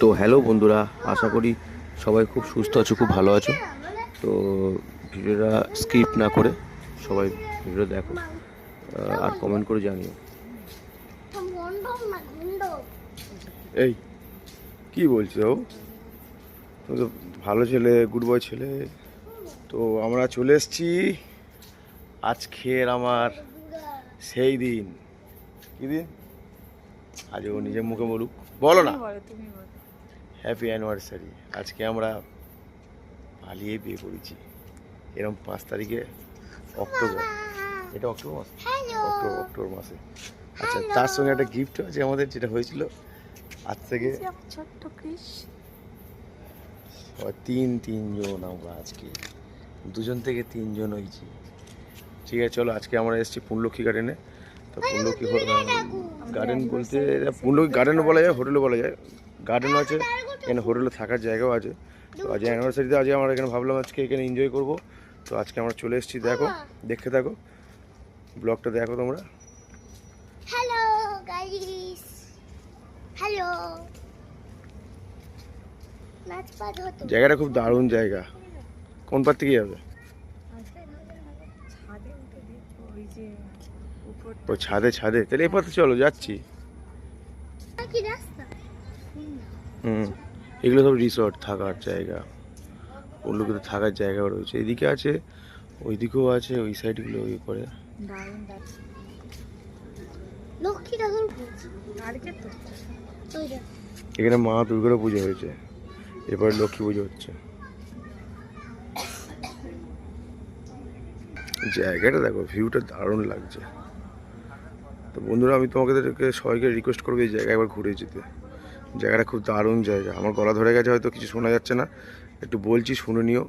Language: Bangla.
তো হ্যালো বন্ধুরা, আশা করি সবাই খুব সুস্থ আছো, খুব ভালো আছো। তো ভিডিওটা স্কিপ না করে সবাই ভিডিও দেখো আর কমেন্ট করে জানিও। এই কি বলছো? তুমি তো ভালো ছেলে, গুড বয় ছেলে। তো আমরা চলে এসেছি আজকের আমার সেই দিন। কি দিন? আজ ও নিজের মুখে বলুক, বলো না। Happy anniversary. আজকে আমরা পালিয়ে বিয়ে করেছি এরকম 5 তারিখে অক্টোবর। এটা অক্টোবর মাস, অক্টোবর মাসে। আচ্ছা, তার সঙ্গে একটা গিফট আছে আমাদের, যেটা হয়েছিল আজ থেকে ছোট্ট ক্রিস। তিনজন আমরা আজকে, 2জন থেকে 3জন হয়েছি। ঠিক আছে, চলো আজকে আমরা এসেছি পুণ্যলক্ষ্মী গার্ডেনে। তো পুণ্যলক্ষ্মী গার্ডেন বলতে পুণ্যলক্ষ্মী গার্ডেনও বলা যায়, হোটেলও বলা যায়। গার্ডেনও আছে, এখানে হোটেলে থাকার জায়গাও আছে। তো আজ অ্যানিভার্সারিতে আজকে আমরা এখানে ভাবলাম আজকে এখানে এনজয় করবো। তো আজকে আমরা চলে এসেছি, দেখো, দেখতে থাকো, ব্লগটা দেখো তোমরা। Hello guys, hello. জায়গাটা খুব দারুণ জায়গা। কোন পার থেকে যাবে? ও ছাদে, তাহলে এই পথে চলো, যাচ্ছি। এগুলো সব রিসর্ট, থাকার জায়গা। ওগুলোতে থাকার জায়গাও রয়েছে, এদিকে আছে, ওইদিকেও আছে, ওই সাইডগুলো ওই করে। এখানে মা দুর্গারও পুজো হয়েছে, এরপরে লক্ষ্মী পুজো হচ্ছে। জায়গাটা দেখো, ভিউটা দারুণ লাগছে। তো বন্ধুরা, আমি তোমাদেরকে সবাইকে রিকোয়েস্ট করবো এই জায়গায় একবার ঘুরে যেতে। জায়গাটা খুব দারুণ জায়গা। আমার গলা ধরে গেছে, হয়তো কিছু শোনা যাচ্ছে না, একটু বলছি শুনে নিও।